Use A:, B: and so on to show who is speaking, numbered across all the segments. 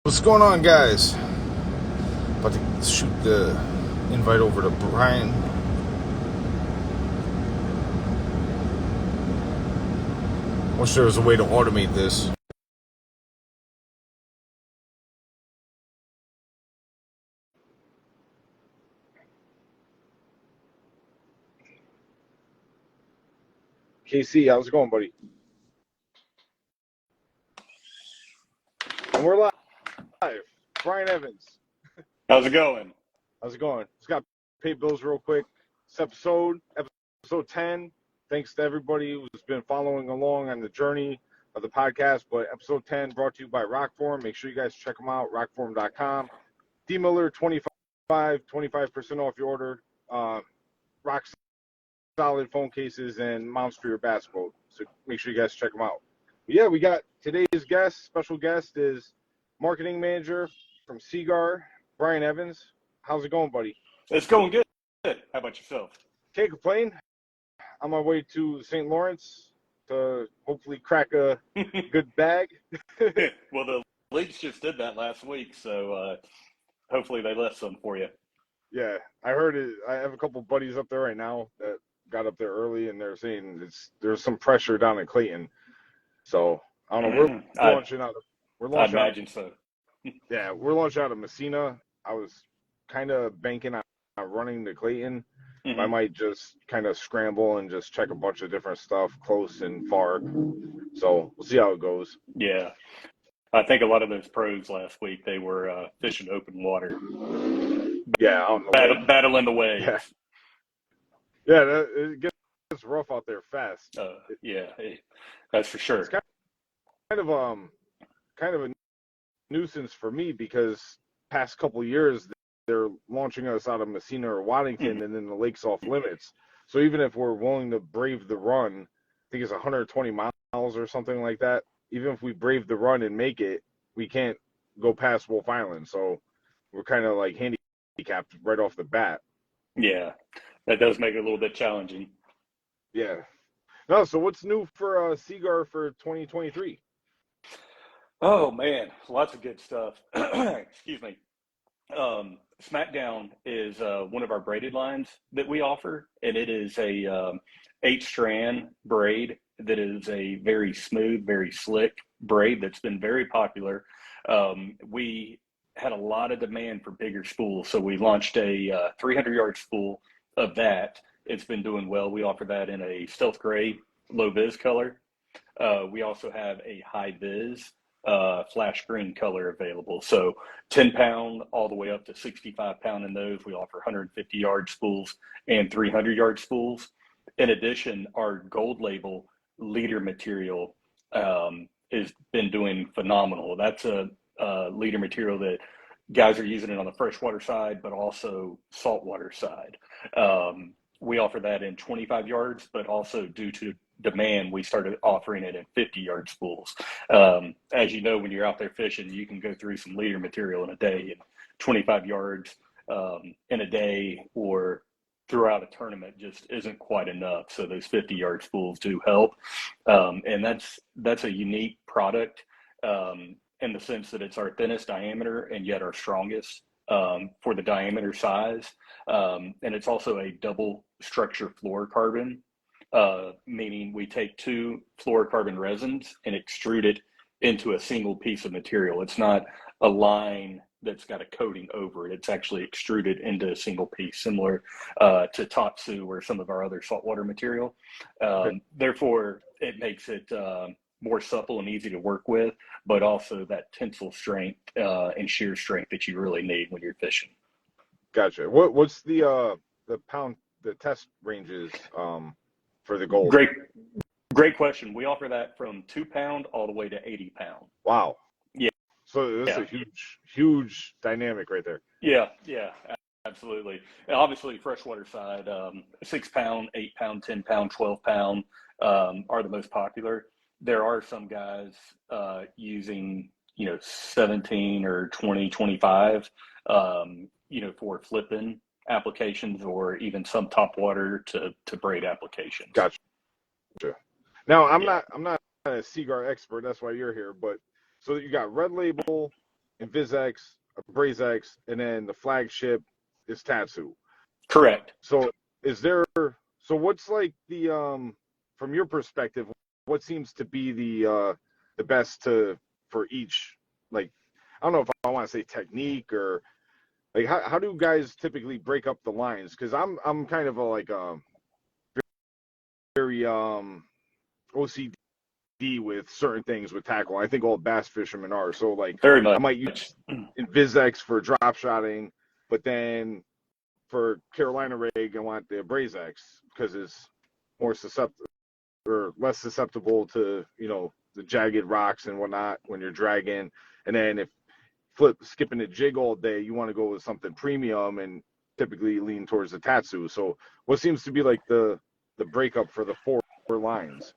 A: What's going on, guys? About to shoot the invite over to Brian. Wish there was a way to automate this. KC, how's it going, buddy? And we're live. Brian Evans.
B: How's it going?
A: How's it going? Just got to pay bills real quick. This episode 10. Thanks to everybody who's been following along on the journey of the podcast. But episode 10 brought to you by ROKFORM. Make sure you guys check them out, rockform.com. D Miller 25% off your order. Rock solid phone cases and mounts for your bass boat. So make sure you guys check them out. But yeah, we got today's guest. Special guest is marketing manager from Seagar, Brian Evans. How's it going, buddy?
B: It's going good. How about yourself?
A: Can't complain. On my way to St. Lawrence to hopefully crack a good bag.
B: Well, the Leafs just did that last week, so hopefully they left some for you.
A: Yeah, I heard it. I have a couple buddies up there right now that got up there early, and they're saying there's some pressure down in Clayton. So I don't know. We're launching out.
B: I imagine so.
A: Yeah, we're launching out of Messina. I was kind of banking on running to Clayton.
B: Mm-hmm.
A: I might just kind of scramble and just check a bunch of different stuff close and far. So we'll see how it goes.
B: Yeah, I think a lot of those pros last week, they were fishing open water.
A: Yeah, out in the
B: battling the waves.
A: Yeah, it gets rough out there fast.
B: That's for sure.
A: It's kind of a nuisance for me because past couple years they're launching us out of Messina or Waddington, and then the lake's off limits. So even if we're willing to brave the run, I think it's 120 miles or something like that. Even if we brave the run and make it, we can't go past Wolf Island. So we're kind of like handicapped right off the bat.
B: Yeah, that does make it a little bit challenging.
A: Yeah. No, so what's new for Seagar for 2023?
B: Oh, man, lots of good stuff. Excuse me. SmackDown is one of our braided lines that we offer, and it is a 8-strand braid that is a very smooth, very slick braid that's been very popular. We had a lot of demand for bigger spools, so we launched a 300-yard spool of that. It's been doing well. We offer that in a stealth gray, low vis color. We also have a high vis flash green color available. So 10 pound all the way up to 65 pound in those. We offer 150-yard spools and 300-yard spools. In addition, our gold label leader material has been doing phenomenal. That's a leader material that guys are using it on the freshwater side, but also saltwater side. We offer that in 25 yards, but also due to demand, we started offering it in 50-yard spools. As you know, when you're out there fishing, you can go through some leader material in a day, and 25 yards in a day or throughout a tournament just isn't quite enough. So those 50-yard spools do help. And that's a unique product in the sense that it's our thinnest diameter and yet our strongest for the diameter size. And it's also a double structure fluorocarbon, meaning we take 2 fluorocarbon resins and extrude it into a single piece of material. It's not a line that's got a coating over it. It's actually extruded into a single piece, similar to Tatsu or some of our other saltwater material. Therefore, it makes it more supple and easy to work with, but also that tensile strength and shear strength that you really need when you're fishing.
A: Gotcha. What's the test ranges for the gold?
B: Great question. We offer that from 2 pound all the way to 80 pound.
A: Wow.
B: Yeah.
A: So this is a huge dynamic right there.
B: Yeah, absolutely. And obviously, freshwater side, 6 pound, 8 pound, 10 pound, 12 pound are the most popular. There are some guys using 17 or 20, 25 for flipping applications, or even some top water to braid applications.
A: Gotcha. Now I'm not a Seagar expert, that's why you're here, but so you got red label InvisX, AbrazeX, and then the flagship is Tatsu.
B: Correct.
A: So what's like the from your perspective, what seems to be the best for each, like, I don't know if I want to say technique, or like how do guys typically break up the lines? Because I'm kind of a very OCD with certain things with tackle. I think all bass fishermen are. So like
B: Very much.
A: I might use InvisX for drop shotting, but then for Carolina rig I want the AbrazeX because it's more susceptible or less susceptible to, the jagged rocks and whatnot when you're dragging. And then if skipping the jig all day, you want to go with something premium and typically lean towards the Tatsu. So what seems to be like the breakup for the four lines?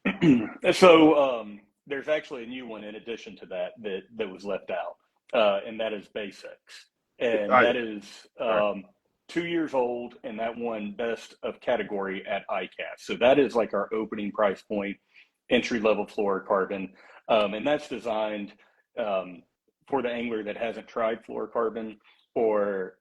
B: So there's actually a new one in addition to that was left out, and that is Basics, and that is 2 years old, and that won best of category at ICAST. So that is like our opening price point, entry level fluorocarbon, and that's designed for the angler that hasn't tried fluorocarbon, or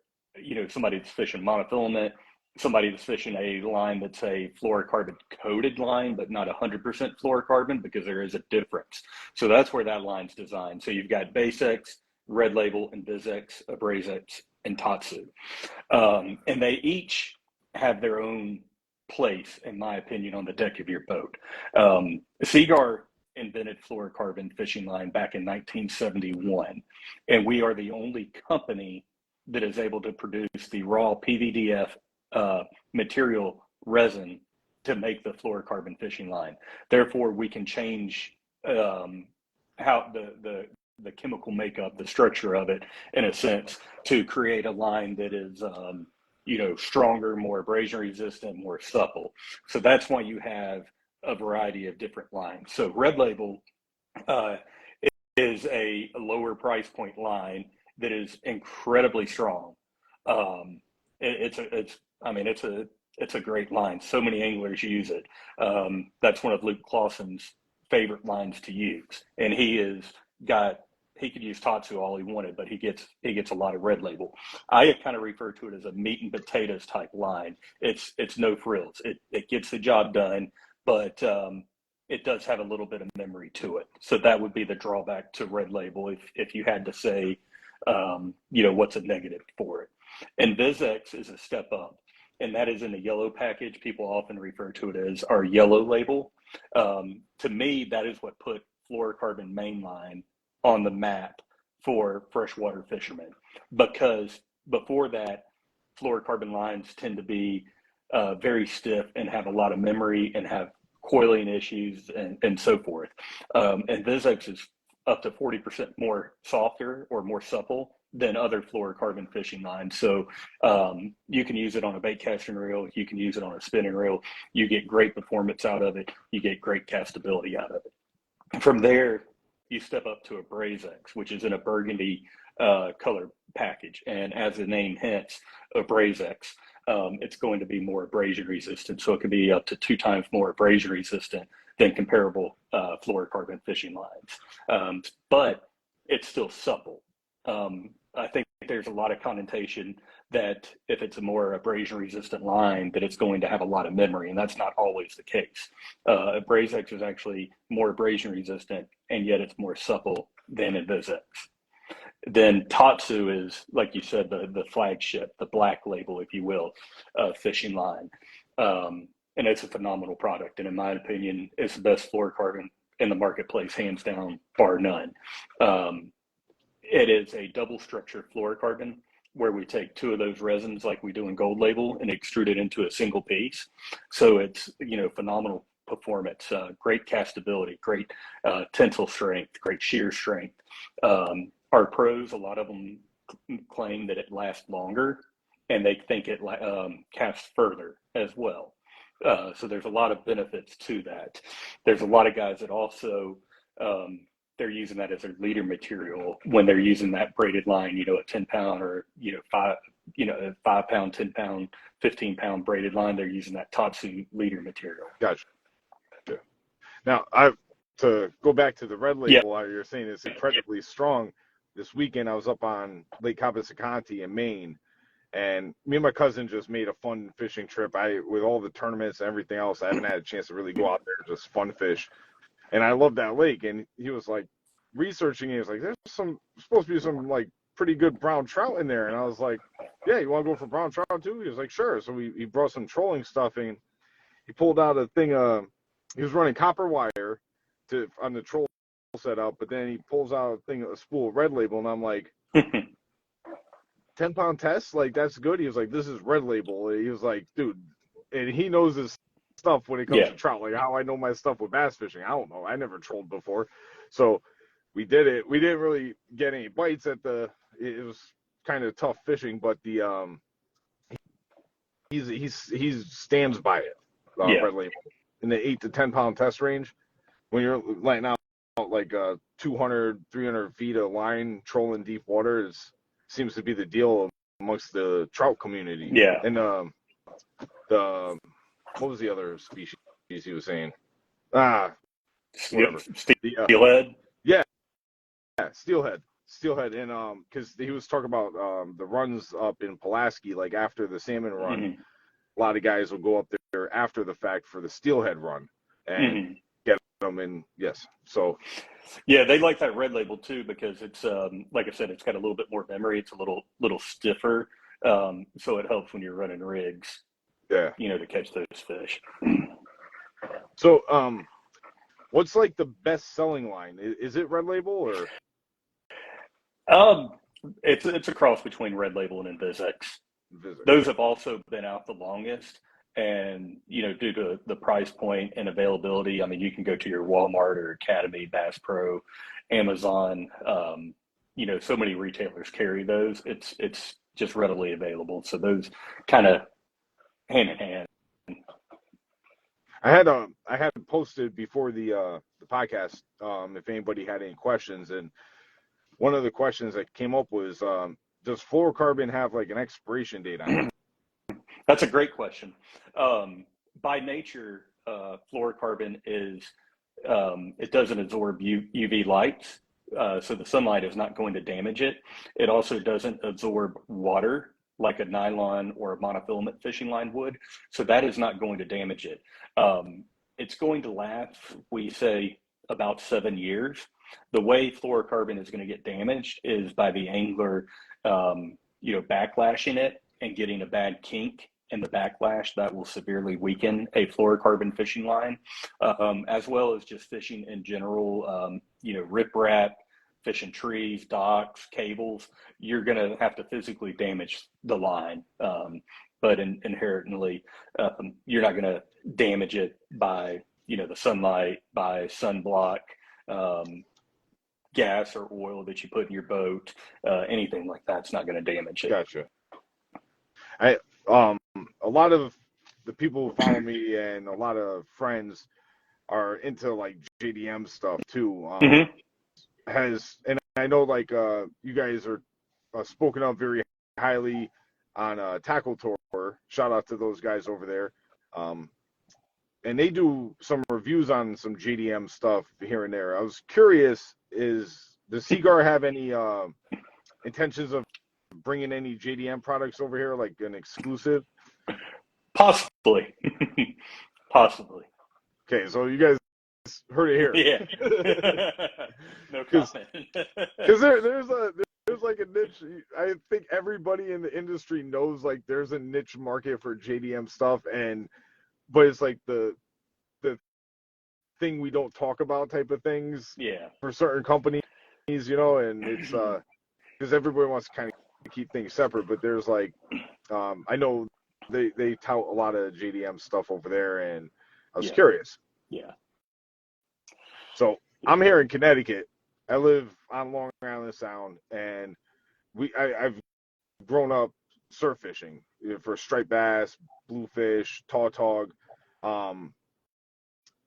B: somebody that's fishing monofilament, somebody that's fishing a line that's a fluorocarbon coated line, but not 100% fluorocarbon, because there is a difference. So that's where that line's designed. So you've got Basics, Red Label, InvisX, AbrazeX, and Tatsu. And they each have their own place, in my opinion, on the deck of your boat. Seaguar invented fluorocarbon fishing line back in 1971, and we are the only company that is able to produce the raw PVDF material resin to make the fluorocarbon fishing line. Therefore, we can change how the chemical makeup, the structure of it, in a sense, to create a line that is stronger, more abrasion resistant, more supple. So that's why you have a variety of different lines. So Red Label is a lower price point line that is incredibly strong. It's a great line. So many anglers use it. That's one of Luke Clausen's favorite lines to use, and he could use Tatsu all he wanted, but he gets a lot of Red Label. I kind of refer to it as a meat and potatoes type line. It's no frills. It gets the job done, but it does have a little bit of memory to it. So that would be the drawback to Red Label if you had to say, what's a negative for it. And InvisX is a step up, and that is in the yellow package. People often refer to it as our yellow label. To me, that is what put fluorocarbon mainline on the map for freshwater fishermen, because before that, fluorocarbon lines tend to be very stiff and have a lot of memory and have coiling issues and so forth. And InvisX is up to 40% more softer or more supple than other fluorocarbon fishing lines. So you can use it on a bait casting reel, you can use it on a spinning reel, you get great performance out of it, you get great castability out of it. From there, you step up to AbrazeX, which is in a burgundy color package. And as the name hints, AbrazeX, it's going to be more abrasion resistant. So it can be up to 2 times more abrasion resistant than comparable fluorocarbon fishing lines. But it's still supple. I think there's a lot of connotation that if it's a more abrasion resistant line, that it's going to have a lot of memory, and that's not always the case. AbrazeX is actually more abrasion resistant, and yet it's more supple than InvisX. Then Tatsu is, like you said, the flagship, the black label, if you will, fishing line. And it's a phenomenal product. And in my opinion, it's the best fluorocarbon in the marketplace, hands down, bar none. It is a double structure fluorocarbon where we take 2 of those resins like we do in Gold Label and extrude it into a single piece. So it's, phenomenal performance, great castability, great tensile strength, great shear strength. Our pros, a lot of them claim that it lasts longer, and they think it casts further as well. So there's a lot of benefits to that. There's a lot of guys that also, they're using that as their leader material when they're using that braided line, a 10 pound or, 5 pound, 10 pound, 15 pound braided line. They're using that Tatsu leader material.
A: Gotcha. Now, to go back to the Red Label, you're saying it's incredibly strong. this weekend I was up on Lake Cavasacanti in Maine, and me and my cousin just made a fun fishing trip. With all the tournaments and everything else, I haven't had a chance to really go out there and just fun fish. And I love that lake. And he was like researching it. He was like, there's supposed to be some like pretty good brown trout in there. And I was like, yeah, you want to go for brown trout too? He was like, sure. So he brought some trolling stuff and he pulled out a thing. He was running copper wire on the troll setup, but then he pulls out a spool of Red Label, and I'm like, 10-pound test, like that's good. He was like, this is Red Label. He was like, dude, and he knows his stuff when it comes to trout, like how I know my stuff with bass fishing. I don't know. I never trolled before, so we did it. We didn't really get any bites it was kind of tough fishing, but he stands by it. Red Label in the 8 to 10-pound test range. When you're letting out like 200, 300 feet of line trolling deep water seems to be the deal amongst the trout community.
B: Yeah.
A: And what was the other species he was saying?
B: Steelhead.
A: Yeah, steelhead. And because he was talking about the runs up in Pulaski, like after the salmon run, a lot of guys will go up there after the fact for the steelhead run and get them. And yes, so
B: yeah, they like that Red Label too because it's like I said, it's got a little bit more memory. It's a little stiffer, so it helps when you're running rigs.
A: Yeah,
B: to catch those fish.
A: So what's like the best selling line? Is it Red Label or?
B: It's a cross between Red Label and Invisex. Those have also been out the longest, and due to the price point and availability, I mean, you can go to your Walmart or Academy, Bass Pro, Amazon. So many retailers carry those. It's just readily available. So those kind of hand in hand.
A: I had posted before the podcast if anybody had any questions, and one of the questions that came up was, does fluorocarbon have like an expiration date on it?
B: That's a great question. By nature, fluorocarbon is it doesn't absorb UV lights, so the sunlight is not going to damage it. It also doesn't absorb water like a nylon or a monofilament fishing line would, so that is not going to damage it. It's going to last, we say, about 7 years. The way fluorocarbon is going to get damaged is by the angler, backlashing it and getting a bad kink in the backlash that will severely weaken a fluorocarbon fishing line, as well as just fishing in general, riprap, fishing trees, docks, cables. You're going to have to physically damage the line, but inherently, you're not going to damage it by, the sunlight, by sunblock, gas or oil that you put in your boat, anything like that's not going to damage it.
A: Gotcha. A lot of the people who follow me and a lot of friends are into like JDM stuff too. And I know like you guys are spoken of very highly on Tackle Tour. Shout out to those guys over there. And they do some reviews on some JDM stuff here and there. I was curious, does Seagar have any intentions of bringing any JDM products over here, like an exclusive?
B: Possibly. Possibly.
A: Okay, so you guys heard it here.
B: Yeah. No comment.
A: Because there's like a niche. I think everybody in the industry knows like there's a niche market for JDM stuff, but it's like the thing we don't talk about type of things.
B: Yeah.
A: For certain companies, and it's because everybody wants to kind of keep things separate. But there's like, I know they tout a lot of JDM stuff over there, and I was curious.
B: Yeah.
A: So I'm here in Connecticut. I live on Long Island Sound, and I've grown up surf fishing for striped bass, bluefish, tautog.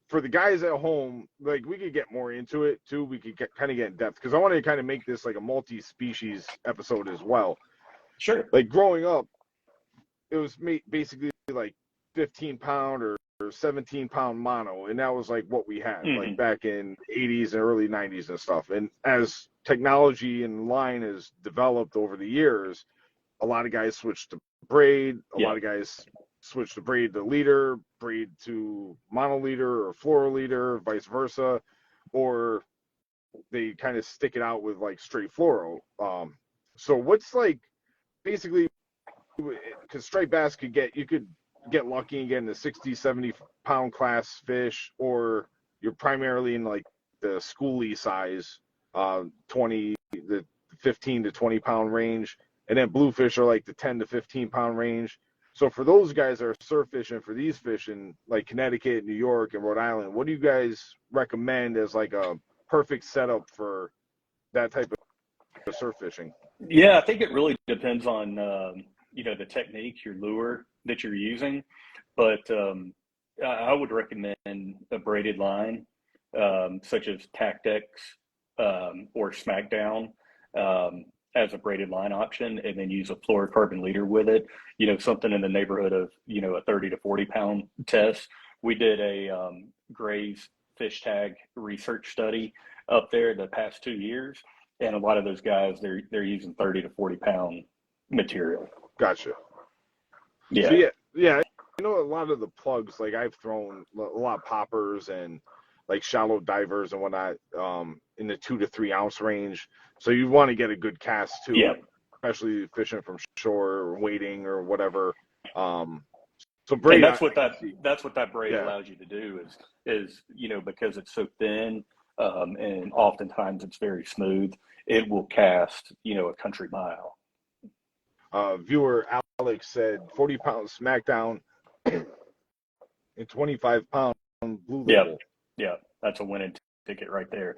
A: For the guys at home, like we could get more into it too. We could kind of get in depth because I want to kind of make this like a multi-species episode as well.
B: Sure.
A: Like growing up, it was basically like 15-pound or 17-pound mono, and that was like what we had
B: Mm-hmm.
A: like back in 80s and early 90s and stuff. And as technology and line has developed over the years, a lot of guys switched to braid, a lot of guys switched to braid to leader, braid to monoliter or fluoroliter, vice versa, or they kind of stick it out with like straight fluoro. So what's like basically, because striped bass you could get lucky and get in the 60, 70-pound class fish, or you're primarily in like the schoolie size, 20, the 15 to 20-pound range. And then bluefish are like the 10 to 15-pound range. So for those guys that are surf fishing for these fish in like Connecticut, New York, and Rhode Island, what do you guys recommend as like a perfect setup for that type of surf fishing?
B: Yeah, I think it really depends on the technique, your lure that you're using. But I would recommend a braided line, such as Tactex or Smackdown, as a braided line option, and then use a fluorocarbon leader with it. Something in the neighborhood of a 30 to 40-pound test. We did a Gray's fish tag research study up there the past 2 years, and a lot of those guys they're using 30 to 40-pound material.
A: Gotcha.
B: Yeah.
A: So yeah. A lot of the plugs, like I've thrown a lot of poppers and like shallow divers and whatnot, in the 2 to 3 ounce range. So you want to get a good cast too, especially fishing from shore or wading or whatever. So braid,
B: and that's what that braid allows you to do is because it's so thin, and oftentimes it's very smooth, it will cast a country mile.
A: Viewer Alex said 40-pound Smackdown and 25-pound Blue Label.
B: Yeah, that's a winning ticket right there.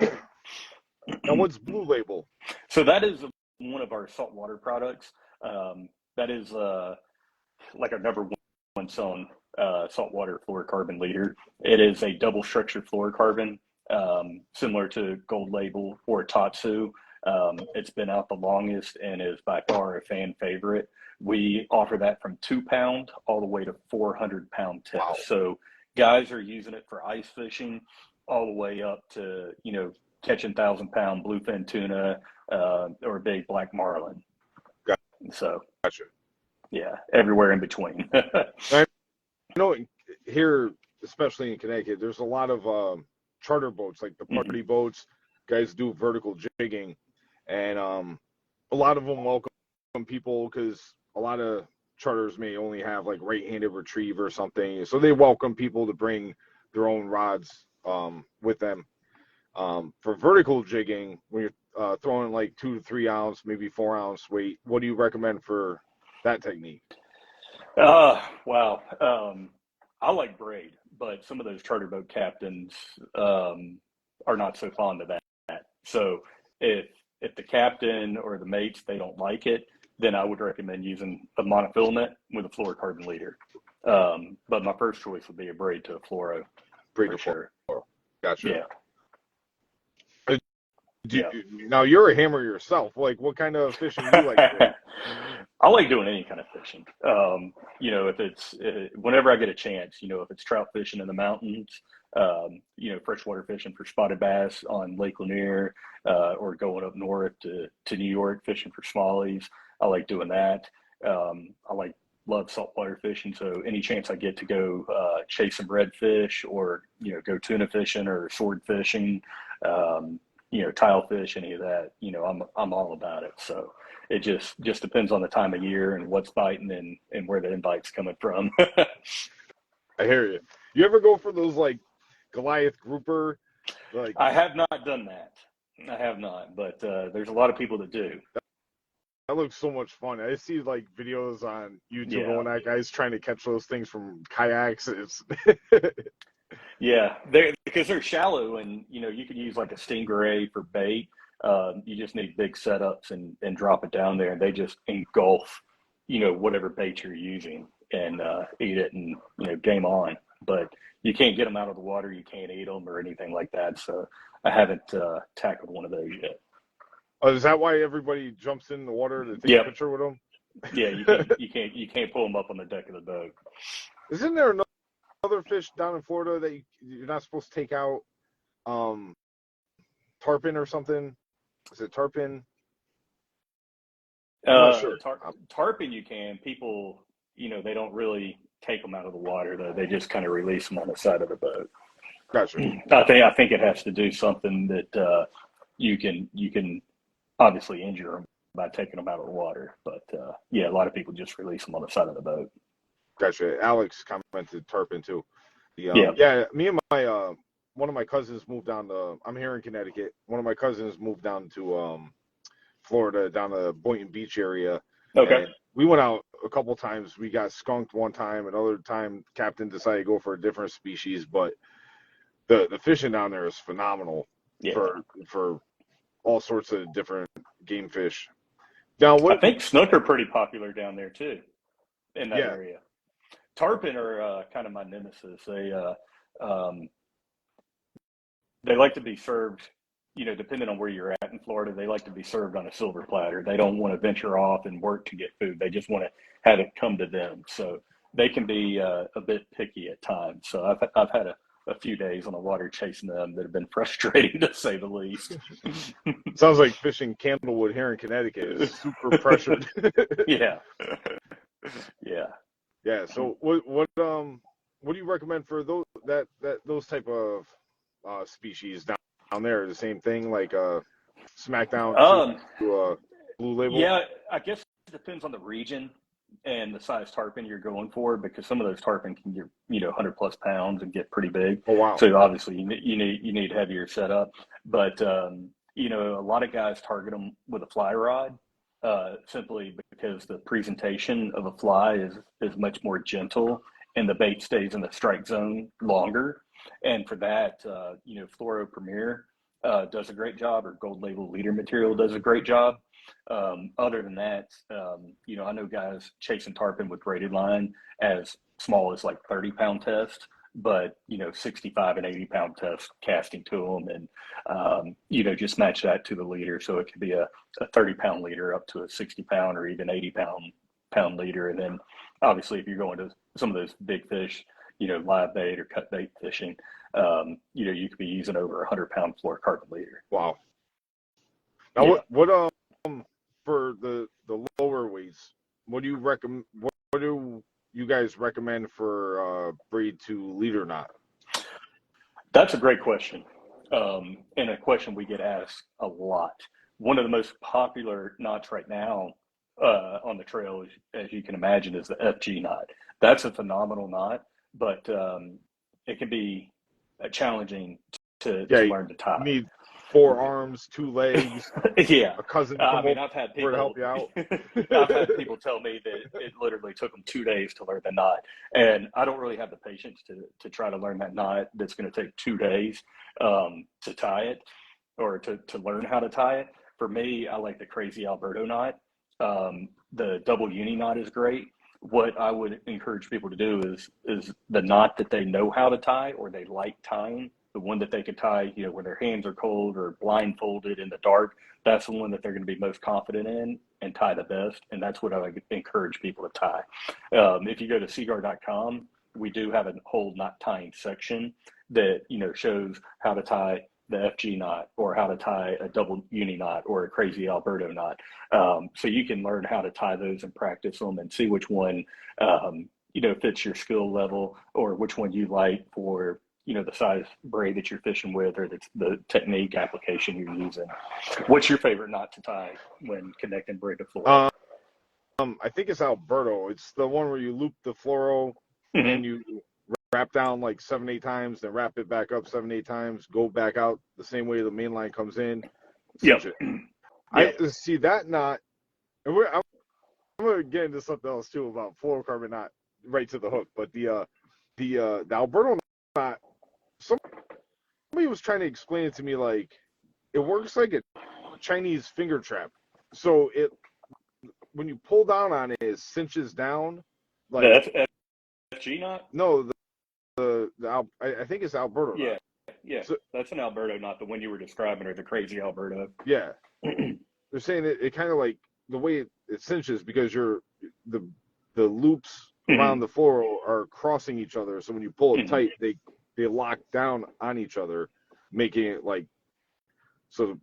A: Now, what's Blue Label?
B: So that is one of our saltwater products. That is like our number one selling saltwater fluorocarbon leader. It is a double structured fluorocarbon, similar to Gold Label or Tatsu. It's been out the longest and is by far a fan favorite. We offer that from 2 pound all the way to 400-pound tips. Wow. So guys are using it for ice fishing all the way up to, catching 1,000-pound bluefin tuna, or big black marlin.
A: Gotcha.
B: So,
A: gotcha.
B: Yeah, everywhere in between.
A: I know here, especially in Connecticut, there's a lot of charter boats, like the party boats. Guys do vertical jigging, and a lot of them welcome people because a lot of charters may only have like right-handed retrieve or something, so they welcome people to bring their own rods with them. For vertical jigging, when you're throwing like 2 to 3 ounce, maybe 4 ounce weight, what do you recommend for that technique?
B: Wow. I like braid, but some of those charter boat captains are not so fond of that. So if the captain or the mates, they don't like it, then I would recommend using a monofilament with a fluorocarbon leader. But my first choice would be a braid to a fluoro.
A: Braid
B: to
A: sure. Fluoro. Gotcha.
B: Yeah.
A: Now you're a hammer yourself. Like, what kind of fishing do you like doing?
B: I like doing any kind of fishing. If it's whenever I get a chance, if it's trout fishing in the mountains, freshwater fishing for spotted bass on Lake Lanier, or going up north to New York fishing for smallies. I like doing that. I love saltwater fishing, so any chance I get to go chase some redfish or go tuna fishing or sword fishing, tile fish, any of that, I'm all about it. So it just depends on the time of year and what's biting and where the invite's coming from.
A: I hear you. You ever go for those like Goliath grouper? Like,
B: I have not done that. I have not, but there's a lot of people that do.
A: That looks so much fun. I see like videos on YouTube going at guys trying to catch those things from kayaks. It's
B: yeah, because they're shallow, and you can use like a stingray for bait. You just need big setups and drop it down there, and they just engulf whatever bait you're using and eat it, and game on. But you can't get them out of the water. You can't eat them or anything like that. So I haven't tackled one of those yet.
A: Oh, is that why everybody jumps in the water to take a picture with them?
B: Yeah, you can't pull them up on the deck of the boat.
A: Isn't there other fish down in Florida that you're not supposed to take out? Tarpon or something? Is it tarpon? I'm not sure.
B: Tarpon you can. People, they don't really take them out of the water though. They just kind of release them on the side of the boat.
A: Gotcha.
B: I think it has to do something that you can obviously injure them by taking them out of the water. But yeah, a lot of people just release them on the side of the boat.
A: Gotcha. Alex commented tarpon too.
B: Yeah,
A: me and my one of my cousins moved down to. I'm here in Connecticut. One of my cousins moved down to Florida, down the Boynton Beach area.
B: Okay.
A: And we went out a couple times. We got skunked one time. Another time, captain decided to go for a different species. But the fishing down there is phenomenal for all sorts of different game fish. Now,
B: I think snook are pretty popular down there too, in that area. Tarpon are kind of my nemesis. They like to be served, depending on where you're at in Florida, they like to be served on a silver platter. They don't want to venture off and work to get food. They just want to have it come to them. So they can be a bit picky at times. So I've had a few days on the water chasing them that have been frustrating to say the least.
A: Sounds like fishing Candlewood here in Connecticut is super pressured.
B: Yeah.
A: So what do you recommend for those type of species down there? The same thing, like smackdown to blue label?
B: Yeah, I guess it depends on the region and the size tarpon you're going for, because some of those tarpon can get 100 plus pounds and get pretty big.
A: Oh wow!
B: So obviously you need heavier setup, but a lot of guys target them with a fly rod, simply because the presentation of a fly is much more gentle and the bait stays in the strike zone longer. And for that, Fluoro Premier does a great job, or Gold Label Leader Material does a great job. Other than that, I know guys chasing tarpon with braided line as small as like 30-pound test, but 65 and 80-pound test casting to them, and just match that to the leader. So it could be a 30-pound leader up to a 60-pound or even 80-pound leader. And then obviously if you're going to some of those big fish, live bait or cut bait fishing, you could be using over 100-pound fluorocarbon leader.
A: Wow. Now what for the lower weights, what do you recommend? What do you guys recommend for braid to leader knot?
B: That's a great question, and a question we get asked a lot. One of the most popular knots right now on the trail, as you can imagine, is the FG knot. That's a phenomenal knot, but it can be challenging to learn to tie.
A: You need 4 arms, 2 legs.
B: Yeah,
A: a cousin.
B: I've had people
A: to help you out.
B: I've had people tell me that it literally took them 2 days to learn the knot, and I don't really have the patience to try to learn that knot. That's going to take 2 days to tie it, or to learn how to tie it. For me, I like the Crazy Alberto knot. The double uni knot is great. What I would encourage people to do is the knot that they know how to tie, or they like tying, the one that they can tie, when their hands are cold or blindfolded in the dark. That's the one that they're going to be most confident in and tie the best. And that's what I would encourage people to tie. If you go to Seaguar.com, we do have a whole knot tying section that, shows how to tie the FG knot, or how to tie a double uni knot, or a Crazy Alberto knot. So you can learn how to tie those and practice them and see which one, fits your skill level, or which one you like for, the size braid that you're fishing with, or the technique application you're using. What's your favorite knot to tie when connecting braid to fluoro?
A: I think it's Alberto. It's the one where you loop the fluoro and you wrap down like 7-8 times, then wrap it back up 7-8 times, go back out the same way the main line comes in.
B: Yep.
A: I see that knot, and I'm gonna get into something else too about fluorocarbon knot right to the hook. But the Alberto knot, somebody was trying to explain it to me like it works like a Chinese finger trap. So when you pull down on it, it cinches down. Like
B: the FG knot?
A: No, I think it's Alberto.
B: Yeah,
A: knot.
B: Yeah. So, that's an Alberto knot, the one you were describing, or the Crazy Alberto.
A: Yeah. They're saying it kind of like the way it cinches, because the loops around the fluoro are crossing each other. So when you pull it
B: Mm-hmm.
A: tight, they lock down on each other, making it like, so the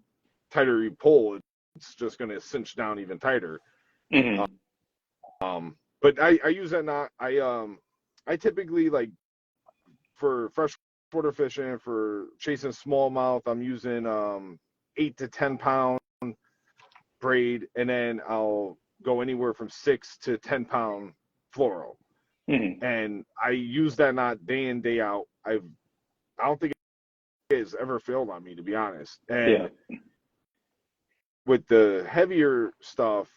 A: tighter you pull, it's just going to cinch down even tighter.
B: Mm-hmm.
A: But I use that knot. I typically, like, for freshwater fishing, for chasing smallmouth, I'm using 8 to 10 pound braid, and then I'll go anywhere from 6 to 10 pound fluoro.
B: Mm-hmm.
A: And I use that knot day in, day out. I don't think it's ever failed on me, to be honest. And with the heavier stuff,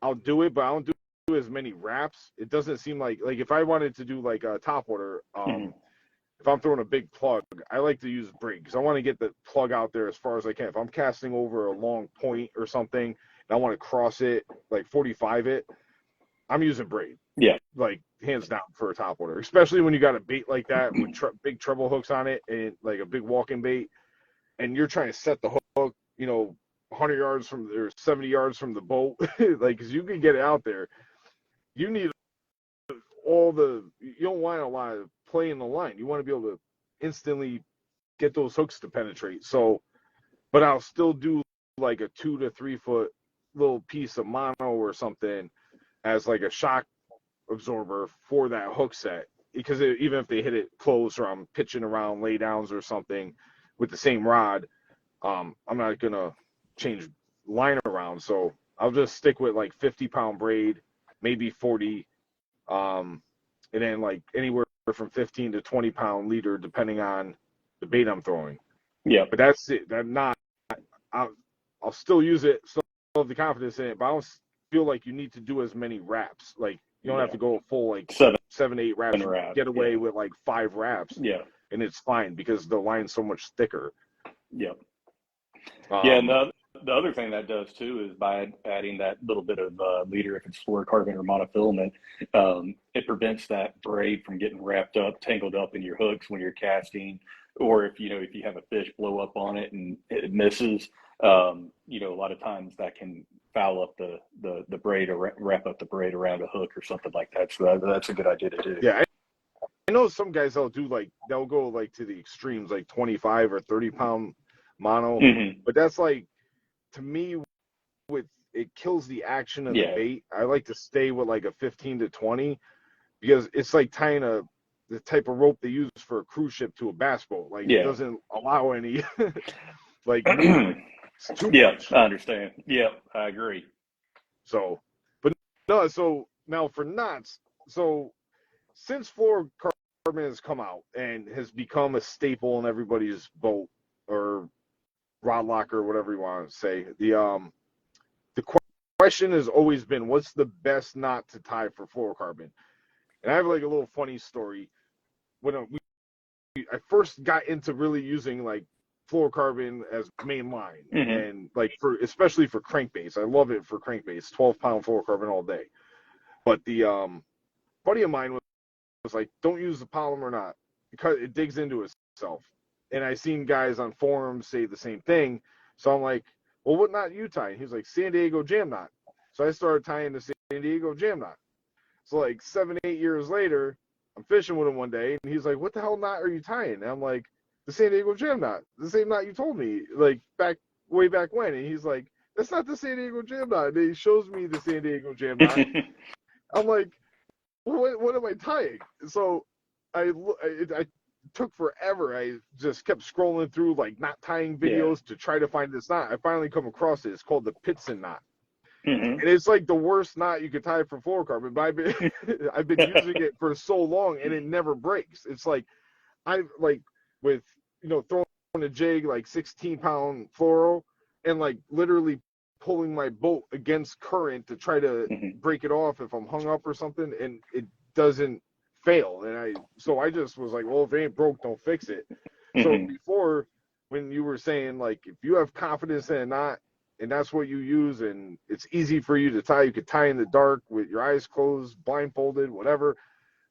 A: I'll do it, but I don't do as many wraps. It doesn't seem like if I wanted to do like a top water, if I'm throwing a big plug, I like to use braid because I want to get the plug out there as far as I can. If I'm casting over a long point or something and I want to cross it, like 45 it, I'm using braid.
B: Yeah.
A: Like, hands down for a top water, especially when you got a bait like that with big treble hooks on it and like a big walking bait, and you're trying to set the hook, 100 yards from or 70 yards from the boat, like, because you can get it out there. You need you don't want a lot of play in the line. You want to be able to instantly get those hooks to penetrate. So, but I'll still do like a 2 to 3 foot little piece of mono or something as like a shock absorber for that hook set, because even if they hit it close or I'm pitching around lay downs or something with the same rod, I'm not gonna change line around. So I'll just stick with like 50-pound braid, maybe 40, and then like anywhere from 15 to 20-pound leader, depending on the bait I'm throwing.
B: Yeah.
A: But that's it. I'll still use it, still have the confidence in it, but I don't feel like you need to do as many wraps. Like, you don't have to go full like 7, 8 wraps. You get away with like 5 wraps.
B: Yeah.
A: And it's fine because the line's so much thicker.
B: Yeah. And the other thing that does too is by adding that little bit of leader, if it's fluorocarbon or monofilament, it prevents that braid from getting wrapped up, tangled up in your hooks when you're casting, or if you have a fish blow up on it and it misses, a lot of times that can foul up the braid or wrap up the braid around a hook or something like that. So that's a good idea to do.
A: Yeah, I know some guys they'll go like to the extremes, like 25 or 30-pound mono, but that's like, to me, it kills the action of the bait. I like to stay with like a 15 to 20 because it's like tying the type of rope they use for a cruise ship to a bass boat. Like, it doesn't allow any like movement. It's too much.
B: I understand. Yeah, I agree.
A: So, but no, so now for knots, so since fluorocarbon has come out and has become a staple in everybody's boat or rod locker, or whatever you want to say, the question has always been, what's the best knot to tie for fluorocarbon? And I have like a little funny story. When I first got into really using like fluorocarbon as main line, and like especially for crankbaits, I love it for crankbaits, 12-pound fluorocarbon all day. But the buddy of mine was like, don't use the polymer knot because it digs into itself. And I seen guys on forums say the same thing. So I'm like, well, what knot you tying? He's like, San Diego jam knot. So I started tying the San Diego jam knot. So like 7, 8 years later, I'm fishing with him one day, and he's like, what the hell knot are you tying? And I'm like, the San Diego jam knot, the same knot you told me, like way back when. And he's like, that's not the San Diego jam knot. And he shows me the San Diego jam knot. I'm like, what am I tying? So I took forever. I just kept scrolling through like knot tying videos to try to find this knot. I finally come across it. It's called the Pitson knot. And it's like the worst knot you could tie for fluorocarbon, but I've been using it for so long and it never breaks. It's like with throwing a jig like 16-pound fluoro and like literally pulling my boat against current to try to break it off if I'm hung up or something, and it doesn't fail. And I just was like, well, if it ain't broke, don't fix it. So before, when you were saying like, if you have confidence in a knot and that's what you use and it's easy for you to tie, you could tie in the dark with your eyes closed, blindfolded, whatever,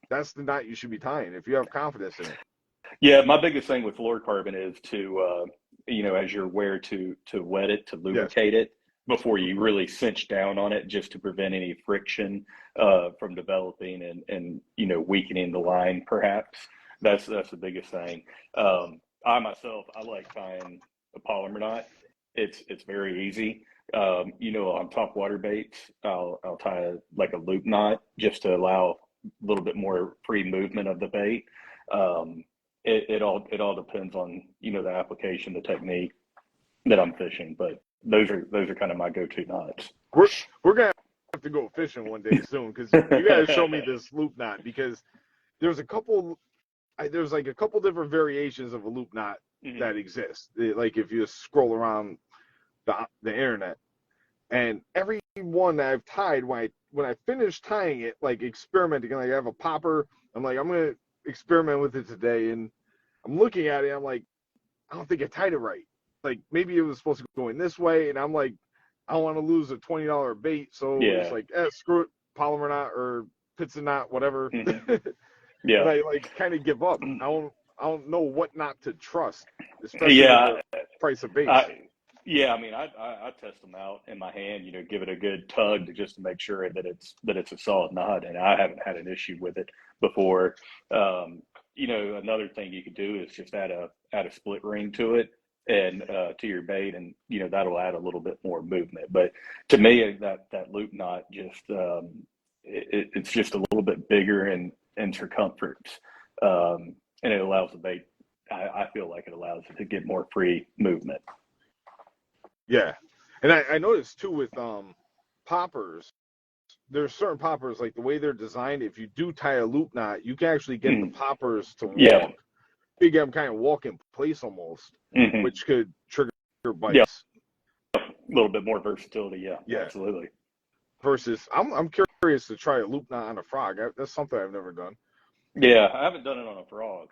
A: that's the knot you should be tying if you have confidence in it.
B: Yeah, my biggest thing with fluorocarbon is to, as you're aware, to wet it, to lubricate it before you really cinch down on it, just to prevent any friction from developing and weakening the line. Perhaps that's the biggest thing. I myself, I like tying a polymer knot. It's very easy. On top water baits, I'll tie like a loop knot just to allow a little bit more free movement of the bait. It all depends on the application, the technique that I'm fishing, but those are kind of my go-to knots.
A: We're gonna have to go fishing one day soon, because you gotta show me this loop knot, because there's like a couple different variations of a loop knot that exist. Like if you scroll around the internet, and every one that I've tied, when I finish tying it, like experimenting, like I have a popper, I'm like, I'm gonna experiment with it today, and I'm looking at it, I'm like, I don't think I tied it right. Like maybe it was supposed to go in this way, and I'm like, I don't want to lose a $20 bait, so it's like, screw it, polymer knot or pizza knot, whatever.
B: Yeah.
A: And I like kind of give up. I don't know what not to trust, especially with the price of baits.
B: I test them out in my hand, give it a good tug just to make sure that it's a solid knot, and I haven't had an issue with it before. Another thing you could do is just add a split ring to it and to your bait, and that'll add a little bit more movement. But to me, that loop knot just it's just a little bit bigger in circumference, and it allows the bait. I feel like it allows it to get more free movement.
A: Yeah, and I noticed too with poppers, there's certain poppers, like the way they're designed, if you do tie a loop knot, you can actually get the poppers to walk. You get them kind of walk in place almost, which could trigger bites.
B: A little bit more versatility, absolutely.
A: Versus, I'm curious to try a loop knot on a frog. That's something I've never done.
B: Yeah, I haven't done it on a frog,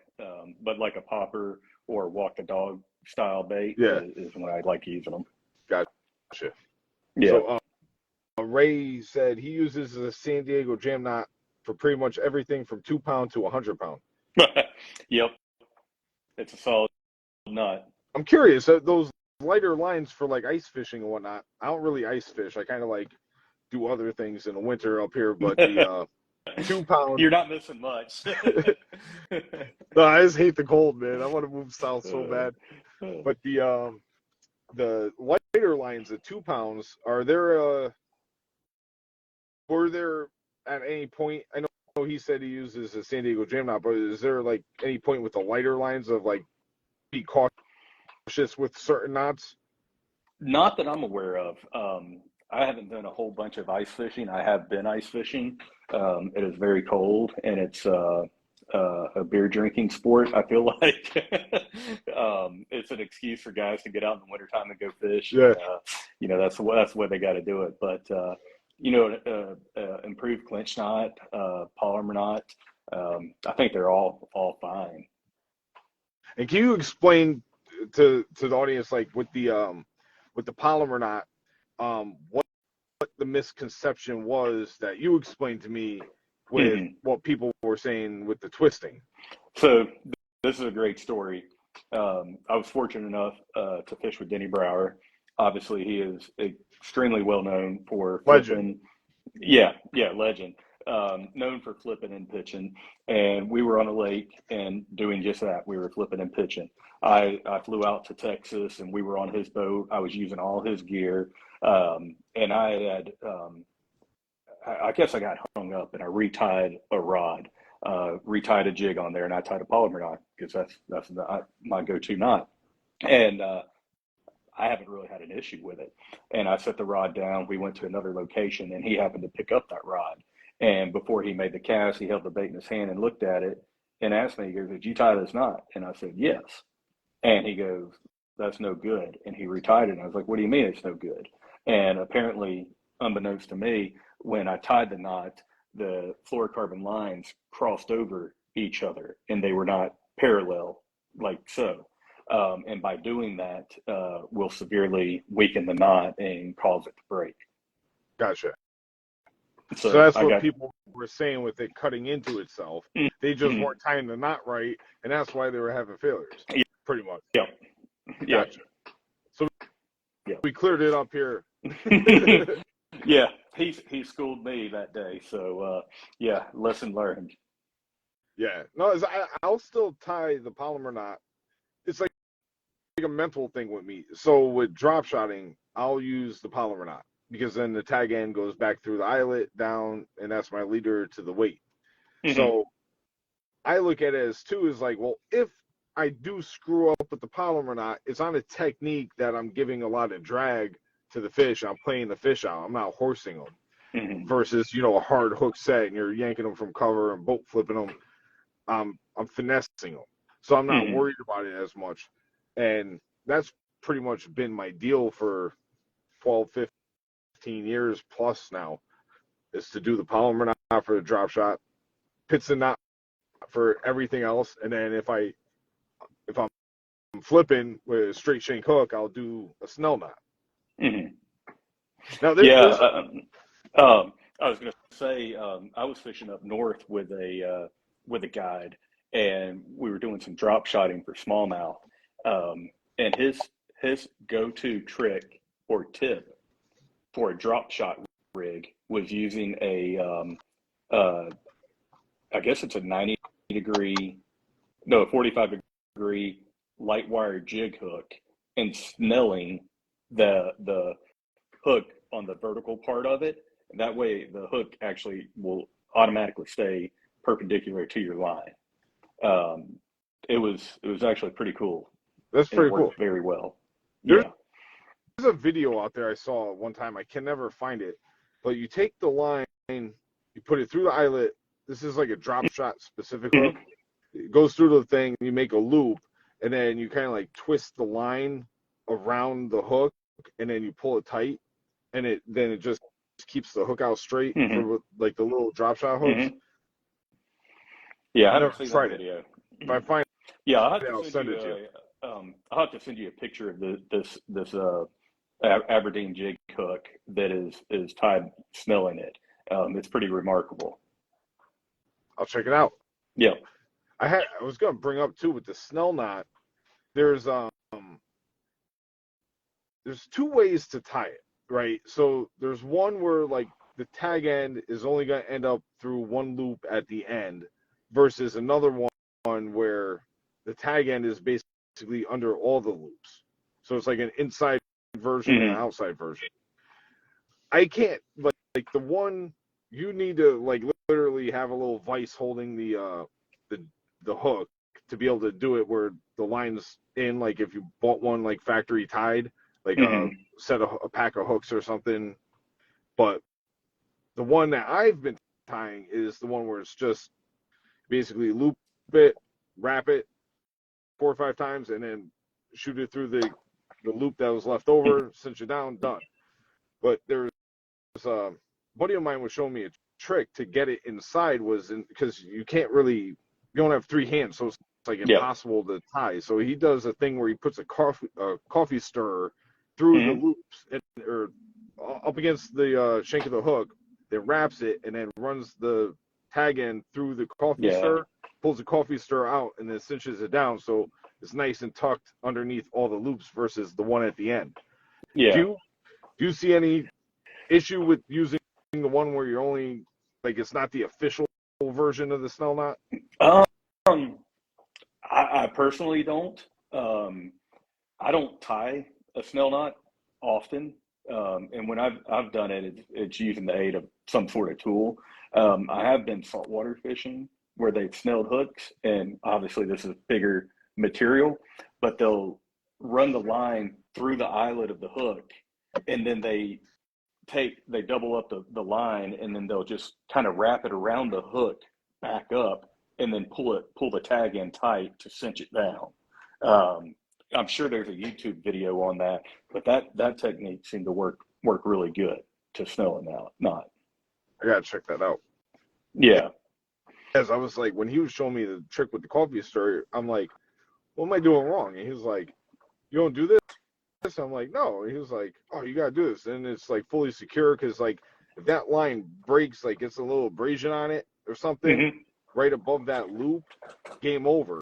B: but like a popper or walk the dog style bait is when I like using them.
A: Gotcha.
B: Yeah.
A: So Ray said he uses a San Diego jam knot for pretty much everything from 2 pound to 100 pound.
B: Yep. It's a solid knot.
A: I'm curious, those lighter lines for like ice fishing and whatnot. I don't really ice fish. I kind of like do other things in the winter up here, but the 2 pound.
B: You're not missing much.
A: No, I just hate the cold, man. I want to move south so bad. But the lighter lines at 2 pounds, were there at any point? I know he said he uses a San Diego jam knot, but is there like any point with the lighter lines of like be cautious with certain knots?
B: Not that I'm aware of. I haven't done a whole bunch of ice fishing. I have been ice fishing. It is very cold, and it's a beer drinking sport. I feel like it's an excuse for guys to get out in the wintertime and go fish.
A: Yeah.
B: That's the way they got to do it. But improved clinch knot, polymer knot. I think they're all fine.
A: And can you explain to the audience, like with the polymer knot, what the misconception was that you explained to me with what people were saying with the twisting?
B: So this is a great story. I was fortunate enough to fish with Denny Brower. Obviously, he is extremely well known for
A: legend.
B: Legend. Known for flipping and pitching, and we were on a lake and doing just that. We were flipping and pitching. I flew out to Texas, and we were on his boat. I was using all his gear, and I had, I guess I got hung up, and I retied a rod, retied a jig on there, and I tied a polymer knot because that's my go-to knot, and I haven't really had an issue with it. And I set the rod down. We went to another location, and he happened to pick up that rod. And before he made the cast, he held the bait in his hand and looked at it and asked me, he goes, "Did you tie this knot?" And I said, "Yes." And he goes, "That's no good." And he retied it. And I was like, "What do you mean it's no good?" And apparently, unbeknownst to me, when I tied the knot, the fluorocarbon lines crossed over each other and they were not parallel like so. And by doing that, will severely weaken the knot and cause it to break.
A: Gotcha. So that's what people were saying with it cutting into itself. They just weren't tying the knot right, and that's why they were having failures, pretty much.
B: Yeah.
A: Gotcha. So we cleared it up here.
B: Yeah, he schooled me that day. So yeah, lesson learned.
A: Yeah, no, I'll still tie the polymer knot. It's like a mental thing with me. So with drop shotting, I'll use the polymer knot because then the tag end goes back through the eyelet down, and that's my leader to the weight.
B: Hmm.
A: So I look at it as too is like, well, if I do screw up with the polymer knot, it's on a technique that I'm giving a lot of drag to the fish. I'm playing the fish out. I'm not horsing them.
B: Hmm.
A: Versus, a hard hook set and you're yanking them from cover and boat flipping them. I'm finessing them. So I'm not
B: Hmm.
A: worried about it as much. And that's pretty much been my deal for 12, 15 years plus now, is to do the polymer knot for the drop shot, pits and knot for everything else. And then if I'm flipping with a straight shank hook, I'll do a snell knot.
B: Hmm.
A: Now
B: Yeah,
A: there's
B: I was going to say I was fishing up north with a guide, and we were doing some drop shotting for smallmouth. And his go-to trick or tip for a drop shot rig was using uh, I guess it's a 90 degree, no, a 45 degree light wire jig hook, and snelling the hook on the vertical part of it. And that way the hook actually will automatically stay perpendicular to your line. Um, it was actually pretty cool,
A: that's
B: and it
A: pretty cool.
B: worked very well.
A: There's
B: Yeah.
A: a video out there I saw one time. I can never find it, but you take the line, you put it through the eyelet. This is like a drop shot specific hook.
B: Mhm.
A: It goes through the thing. You make a loop, and then you kind of like twist the line around the hook, and then you pull it tight, and it just keeps the hook out straight
B: Mhm.
A: for like the little drop shot hooks.
B: Mhm. Yeah, I
A: I've
B: haven't
A: never
B: seen that
A: tried it.
B: video.
A: If I find
B: Yeah, I'll have
A: it,
B: to
A: I'll
B: send
A: send
B: you
A: it to you.
B: I'll have to send you a picture of this Aberdeen jig hook that is tied snelling it. It's pretty remarkable.
A: I'll check it out.
B: Yeah.
A: I was gonna bring up too with the snell knot. There's there's two ways to tie it, right? So there's one where like the tag end is only going to end up through one loop at the end versus another one where the tag end is basically under all the loops. So it's like an inside version and an
B: Hmm.
A: outside version. I can't like the one you need to like literally have a little vise holding the the hook to be able to do it where the line's in, like if you bought one like factory tied, like a
B: Hmm.
A: set of a pack of hooks or something. But the one that I've been tying is the one where it's just basically loop it, wrap it 4 or 5 times, and then shoot it through the loop that was left over, cinch it down, done. But there's a buddy of mine was showing me a trick to get it inside was in because you can't really you don't have three hands, so it's like
B: Yeah.
A: impossible to tie. So he does a thing where he puts a coffee stirrer through the
B: Hmm.
A: loops or up against the shank of the hook, then wraps it and then runs the tag end through the coffee
B: Yeah.
A: stir, pulls the coffee stir out, and then cinches it down so it's nice and tucked underneath all the loops versus the one at the end. Do
B: Yeah.
A: you do you see any issue with using the one where you're only like it's not the official version of the snell knot?
B: Um, I personally don't. Um, I don't tie a snell knot often, and when I've done it, it's using the aid of some sort of tool. I have been saltwater fishing where they've snelled hooks, and obviously this is bigger material, but they'll run the line through the eyelet of the hook, and then they double up the line, and then they'll just kind of wrap it around the hook back up, and then pull the tag in tight to cinch it down. Um, I'm sure there's a YouTube video on that, but that technique seemed to work really good to snell it out. Not.
A: I gotta check that out.
B: Yeah.
A: As I was like, when he was showing me the trick with the coffee stir, I'm like, what am I doing wrong? And he was like, you don't do this? I'm like, no. And he was like, oh, you gotta do this. And it's like fully secure because like if that line breaks, like it's a little abrasion on it or something
B: Hmm.
A: right above that loop, game over.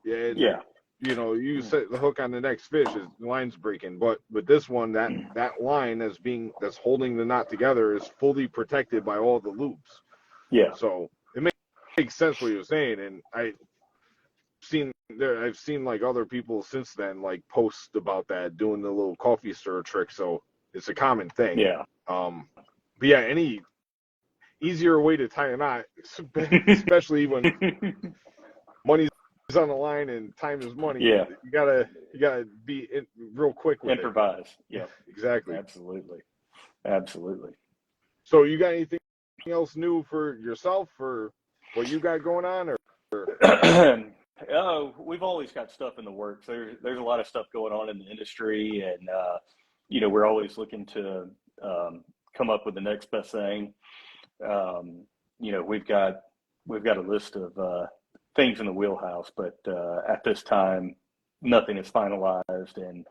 A: Yeah,
B: Yeah.
A: you set the hook on the next fish, the line's breaking. But with this one, that line that's holding the knot together is fully protected by all the loops.
B: Yeah.
A: So it makes sense what you're saying, and I've seen like other people since then like post about that, doing the little coffee stir trick. So it's a common thing.
B: Yeah.
A: But yeah, any easier way to tie a knot, especially when money's on the line and time is money.
B: Yeah.
A: You gotta be real quick with
B: improvise.
A: it.
B: Yeah.
A: Exactly.
B: Absolutely.
A: So you got anything else new for yourself, or what you got going on, or?
B: Oh, we've always got stuff in the works. There's a lot of stuff going on in the industry, and we're always looking to come up with the next best thing. We've got a list of things in the wheelhouse, but at this time, nothing is finalized, and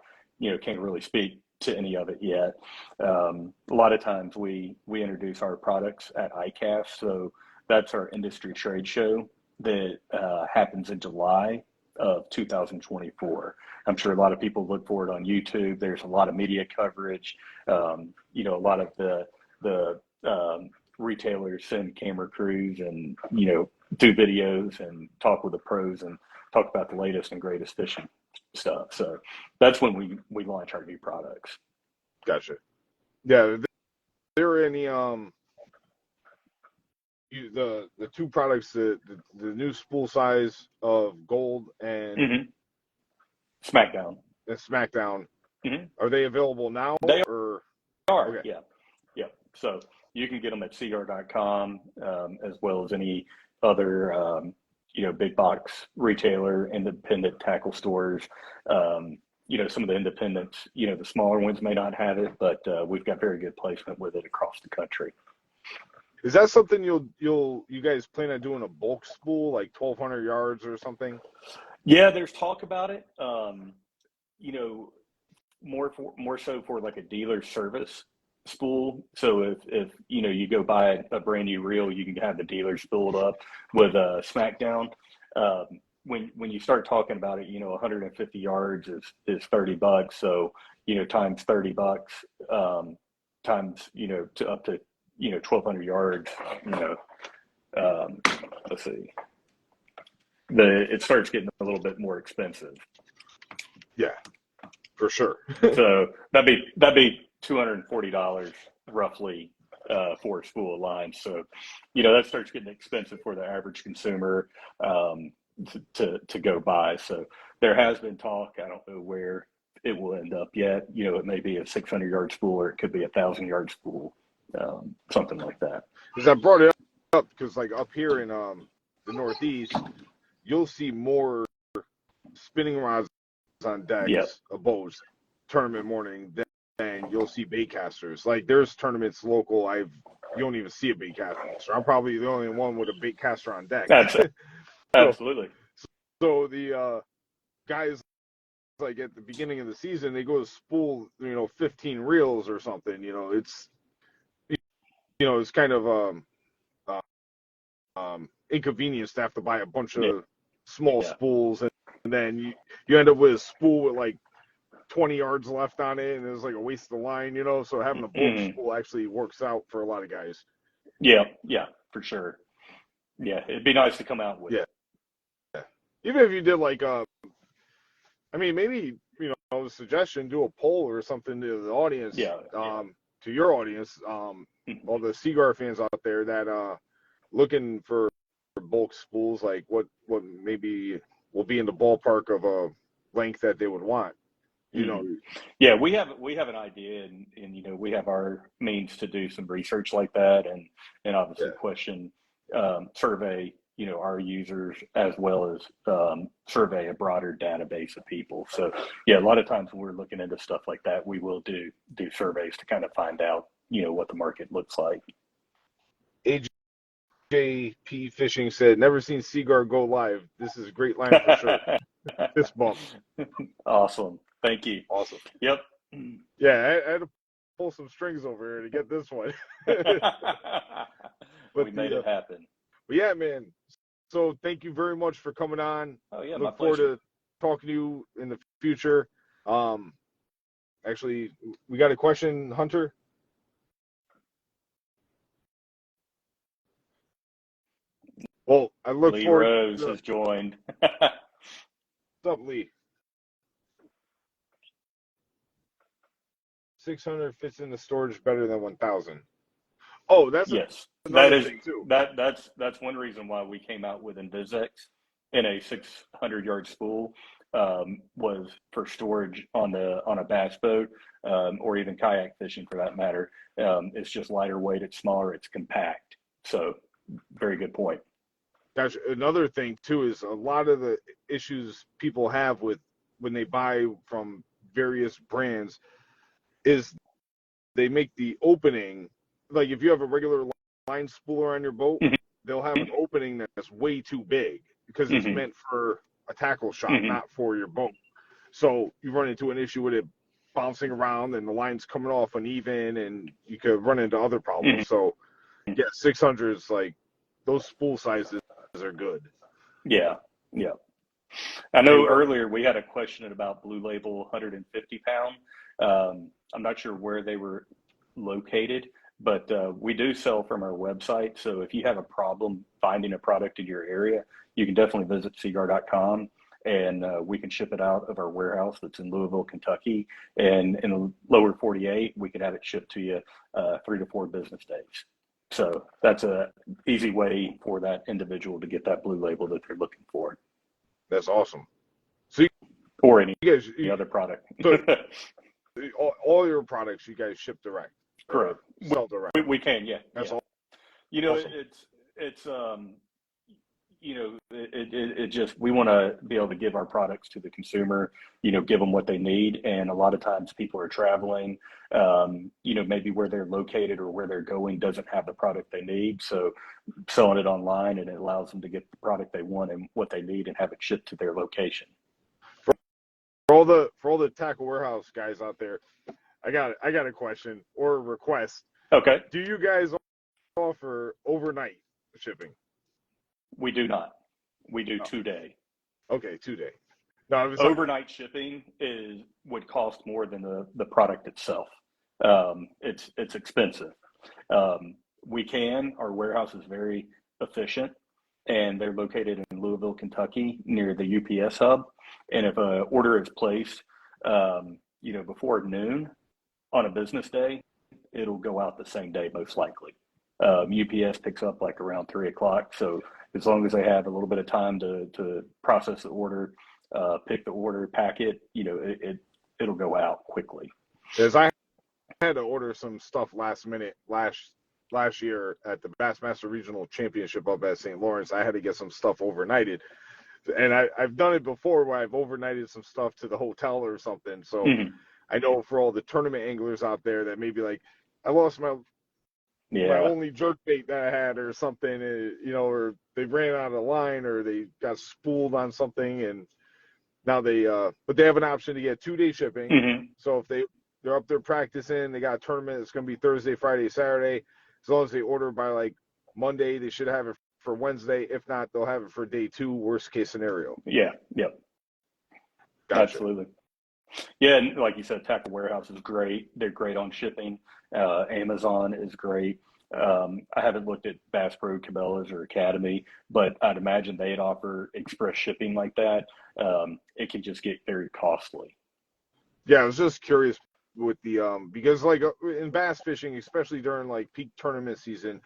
B: can't really speak to any of it yet. A lot of times we introduce our products at ICAST, so that's our industry trade show that happens in July of 2024. I'm sure a lot of people look for it on YouTube. There's a lot of media coverage. A lot of the retailers send camera crews and do videos and talk with the pros and talk about the latest and greatest fishing stuff. So that's when we launch our new products.
A: Gotcha. Yeah, there any the two products, the new spool size of Gold and
B: SmackDown.
A: And SmackDown.
B: Mm-hmm.
A: Are they available now?
B: They
A: are.
B: Okay. Yeah. So you can get them at seaguar.com, as well as any other big box retailer, independent tackle stores. Some of the independents, the smaller ones may not have it, but we've got very good placement with it across the country.
A: Is that something you guys plan on doing, a bulk spool, like 1,200 yards or something?
B: Yeah, there's talk about it. More so for like a dealer service spool. So if you go buy a brand new reel, you can have the dealer spooled up with a SmackDown. When you start talking about it, 150 yards is $30. So times $30, times to up to 1,200 yards. Let's see. It starts getting a little bit more expensive.
A: Yeah, for sure.
B: So that'd be $240 roughly for a spool of line. So that starts getting expensive for the average consumer to go buy. So there has been talk. I don't know where it will end up yet. It may be a 600-yard spool, or it could be a 1,000-yard spool, something like that.
A: Because I brought it up because like up here in the Northeast, you'll see more spinning rods on decks of boats tournament morning than you'll see baitcasters. Like there's tournaments local, you don't even see a baitcaster. I'm probably the only one with a baitcaster on deck.
B: Absolutely.
A: So the guys, like at the beginning of the season, they go to spool 15 reels or something. It's kind of inconvenience to have to buy a bunch of small spools, and then you end up with a spool with like 20 yards left on it, and it's like a waste of line, so having a bulk spool actually works out for a lot of guys.
B: Yeah, for sure. Yeah, it'd be nice to come out with it.
A: Even if you did like maybe a suggestion, do a poll or something to the audience, to your audience, all the Seaguar fans out there that looking for bulk spools, like what maybe will be in the ballpark of a length that they would want.
B: Yeah, we have an idea, and we have our means to do some research like that, and obviously question, survey our users, as well as survey a broader database of people. So a lot of times when we're looking into stuff like that, we will do surveys to kind of find out what the market looks like.
A: AJP Fishing said, "Never seen Seaguar go live. This is a great line for sure." Fist bump.
B: Awesome. Thank you.
A: Awesome.
B: Yep.
A: Yeah, I had to pull some strings over here to get this one.
B: But we made it happen.
A: But yeah, man. So thank you very much for coming on.
B: Oh yeah,
A: Look forward to talking to you in the future. Actually, we got a question, Hunter. Well, I look
B: Lee
A: forward.
B: Rose has joined.
A: What's up, Lee? 600 fits in the storage better than 1,000. Oh, that's
B: Yes,
A: another thing too.
B: that's one reason why we came out with Invisex in a 600-yard spool, was for storage on a bass boat, or even kayak fishing for that matter. It's just lighter weight, it's smaller, it's compact. So very good point.
A: That's another thing too, is a lot of the issues people have with when they buy from various brands is they make the opening, like if you have a regular line spooler on your boat, they'll have an opening that's way too big because it's meant for a tackle shop, not for your boat. So you run into an issue with it bouncing around and the line's coming off uneven, and you could run into other problems. So yeah, 600s, like those spool sizes are good.
B: Yeah. I know earlier we had a question about Blue Label 150 pound. I'm not sure where they were located, but we do sell from our website. So if you have a problem finding a product in your area, you can definitely visit seaguar.com, and we can ship it out of our warehouse that's in Louisville, Kentucky. And in the lower 48, we could have it shipped to you 3 to 4 business days. So that's a easy way for that individual to get that Blue Label that they're looking for.
A: That's awesome. So
B: or any
A: you
B: other product.
A: So all your products you guys ship direct.
B: Correct.
A: Sell direct.
B: We can, yeah.
A: That's
B: all. Awesome. It's it just, we want to be able to give our products to the consumer, give them what they need. And a lot of times people are traveling, maybe where they're located or where they're going doesn't have the product they need. So selling it online, and it allows them to get the product they want and what they need and have it shipped to their location.
A: For all the tackle warehouse guys out there, I got a question or a request.
B: Okay.
A: Do you guys offer overnight shipping?
B: We do not. We do 2-day.
A: Okay, 2-day. No,
B: overnight shipping would cost more than the product itself. It's expensive. Our warehouse is very efficient, and they're located in Louisville, Kentucky, near the UPS hub. And if an order is placed, before noon on a business day, it'll go out the same day, most likely. UPS picks up like around 3 o'clock. So as long as they have a little bit of time to process the order, pick the order, pack it, it'll go out quickly.
A: As I had to order some stuff last minute last year at the Bassmaster Regional Championship up at St. Lawrence. I had to get some stuff overnighted, and I've done it before where I've overnighted some stuff to the hotel or something. So I know for all the tournament anglers out there that maybe like, I lost my only jerk bait that I had or something, or they ran out of line or they got spooled on something, and now but they have an option to get 2-day shipping. So if they're up there practicing, they got a tournament, it's going to be Thursday, Friday, Saturday. As long as they order by like Monday, they should have it for Wednesday. If not, they'll have it for day 2, worst case scenario.
B: Yeah. Yep. Gotcha. Absolutely. Yeah, and like you said, Tackle Warehouse is great. They're great on shipping. Amazon is great. I haven't looked at Bass Pro, Cabela's, or Academy, but I'd imagine they'd offer express shipping like that. It can just get very costly.
A: Yeah, I was just curious with the because like in bass fishing, especially during like peak tournament season,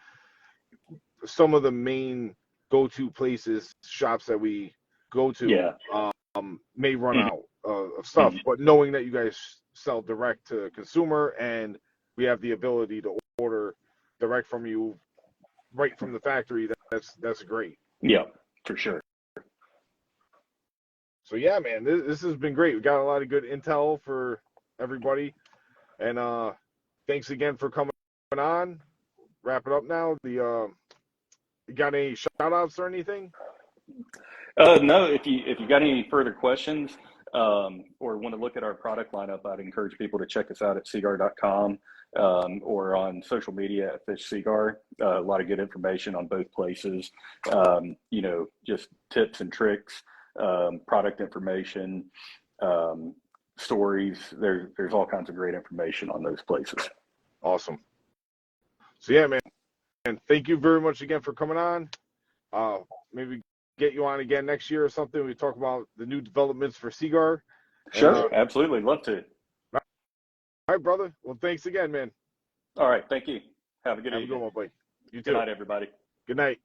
A: some of the main go-to shops that we go to may run out of stuff. But knowing that you guys sell direct to consumer and we have the ability to order direct from you right from the factory, that's great.
B: Yeah, for sure.
A: So yeah, man, this has been great. We got a lot of good intel for everybody, and thanks again for coming on. Wrap it up now. You got any shout outs or anything?
B: No, if you got any further questions or want to look at our product lineup, I'd encourage people to check us out at seaguar.com or on social media at Fish Seaguar. A lot of good information on both places, just tips and tricks product information, stories. There's all kinds of great information on those places.
A: Awesome. So yeah, man, and thank you very much again for coming on. Maybe get you on again next year or something. We talk about the new developments for Seaguar.
B: Sure, absolutely. Love to.
A: All right, brother. Well, thanks again, man.
B: All right. Thank you. Have a good evening.
A: Have a good one, buddy. You too.
B: Good night, everybody.
A: Good night.